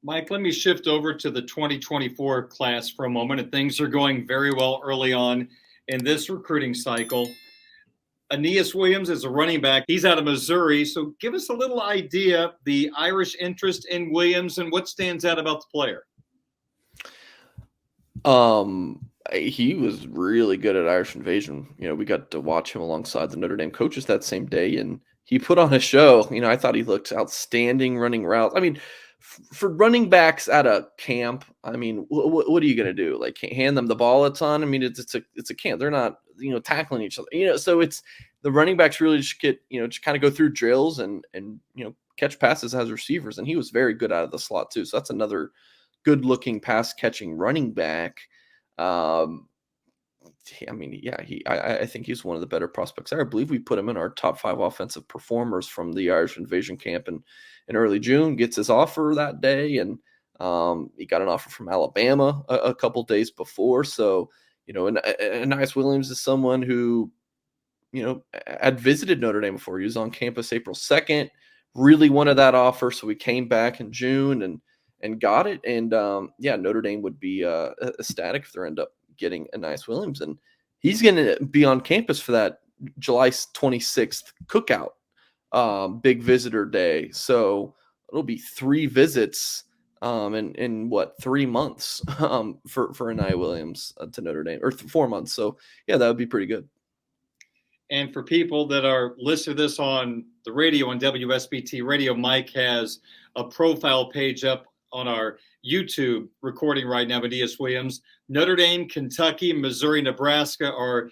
Mike, let me shift over to the 2024 class for a moment, and things are going very well early on in this recruiting cycle. Aneyas Williams is a running back. He's out of Missouri. So give us a little idea the Irish interest in Williams and what stands out about the player. He was really good at Irish Invasion. We got to watch him alongside the Notre Dame coaches that same day, and he put on a show. I thought he looked outstanding running routes. I mean, for running backs at a camp, I mean, what are you going to do? Like hand them the ball a ton? I mean, it's a camp. They're not, tackling each other. So it's the running backs really just get, just kind of go through drills and catch passes as receivers. And he was very good out of the slot too. So that's another good looking pass catching running back. I mean, yeah, I think he's one of the better prospects there. I believe we put him in our top 5 offensive performers from the Irish Invasion camp in early June. Gets his offer that day, and he got an offer from Alabama a couple days before. So, and Aneyas Williams is someone who, had visited Notre Dame before. He was on campus April 2nd, really wanted that offer, so we came back in June and got it. And Notre Dame would be ecstatic if they end up getting Aneyas Williams, and he's going to be on campus for that July 26th cookout, big visitor day. So it'll be 3 visits in 3 months for Aneyas Williams to Notre Dame, or 4 months. So yeah, that would be pretty good. And for people that are listening to this on the radio, on WSBT Radio, Mike has a profile page up on our YouTube recording right now. Aneyas Williams, Notre Dame, Kentucky, Missouri, Nebraska are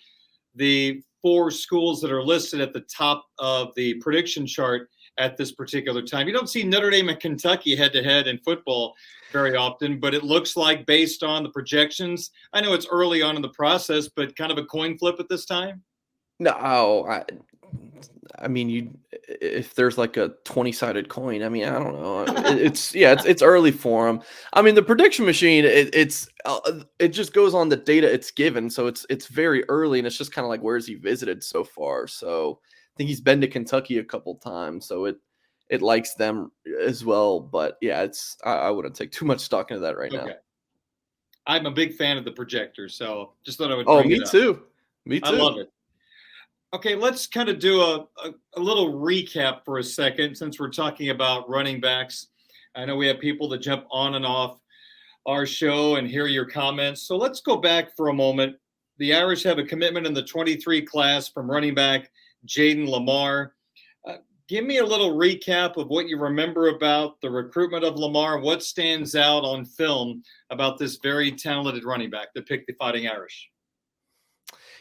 the 4 schools that are listed at the top of the prediction chart at this particular time. You don't see Notre Dame and Kentucky head-to-head in football very often, but it looks like, based on the projections, I know it's early on in the process, but kind of a coin flip at this time. No, I mean, if there's like a 20-sided coin, I mean, I don't know. It's early for them. I mean, the prediction machine, it just goes on the data it's given, so it's very early, and it's just kind of like, where's he visited so far? So I think he's been to Kentucky a couple times, so it likes them as well. But yeah, I wouldn't take too much stock into that right now. I'm a big fan of the projector, so just thought I would bring it up. Me too. I love it. Okay, let's kind of do a little recap for a second, since we're talking about running backs. I know we have people that jump on and off our show and hear your comments. So let's go back for a moment. The Irish have a commitment in the 23 class from running back Jaden Lamar. Give me a little recap of what you remember about the recruitment of Lamar. What stands out on film about this very talented running back that picked the Fighting Irish?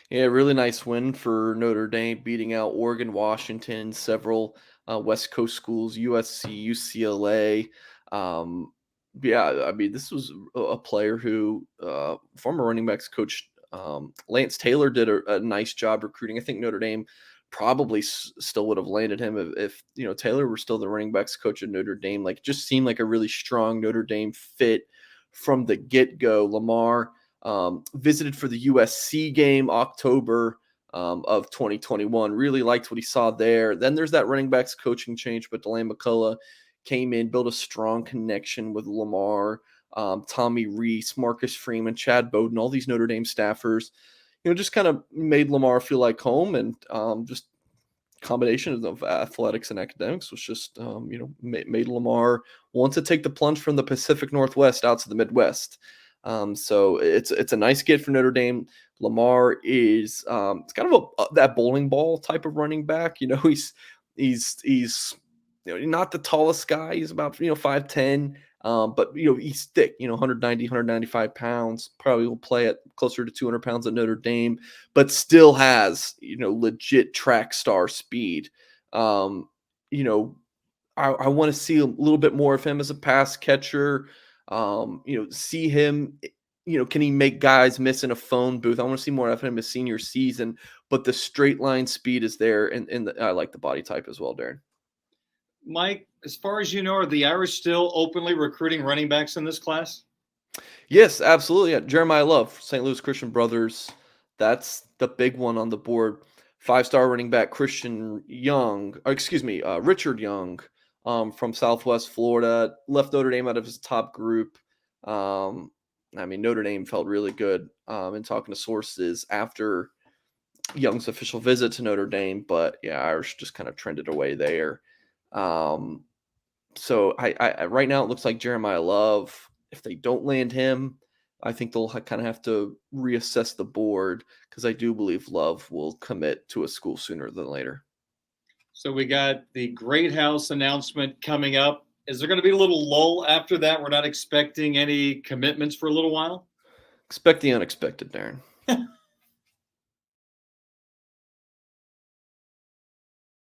Yeah, really nice win for Notre Dame, beating out Oregon, Washington, several West Coast schools, USC, UCLA. I mean, this was a player who former running backs coach Lance Taylor did a nice job recruiting. I think Notre Dame probably still would have landed him if Taylor were still the running backs coach at Notre Dame. Like, it just seemed like a really strong Notre Dame fit from the get-go. Lamar visited for the USC game October of 2021. Really liked what he saw there. Then there's that running backs coaching change, but Delane McCullough came in, built a strong connection with Lamar, Tommy Reese, Marcus Freeman, Chad Bowden, all these Notre Dame staffers, just kind of made Lamar feel like home, and just combination of athletics and academics was just, made Lamar want to take the plunge from the Pacific Northwest out to the Midwest. So it's a nice get for Notre Dame. Lamar is it's kind of that bowling ball type of running back. He's not the tallest guy. He's about 5'10", but he's thick. 190, 195 pounds. Probably will play at closer to 200 pounds at Notre Dame, but still has legit track star speed. I want to see a little bit more of him as a pass catcher. See him, can he make guys miss in a phone booth? I want to see more of him his senior season, but the straight line speed is there, and I like the body type as well, Darren. Mike, as far as you know, are the Irish still openly recruiting running backs in this class? Yes, absolutely. Yeah. Jeremiah Love, St. Louis Christian Brothers. That's the big one on the board. 5-star running back Richard Young, from Southwest Florida, left Notre Dame out of his top group. I mean, Notre Dame felt really good in talking to sources after Young's official visit to Notre Dame, but yeah, Irish just kind of trended away there. So I right now it looks like Jeremiah Love. If they don't land him, I think they'll kind of have to reassess the board because I do believe Love will commit to a school sooner than later. So we got the Great House announcement coming up. Is there going to be a little lull after that? We're not expecting any commitments for a little while. Expect the unexpected, Darren.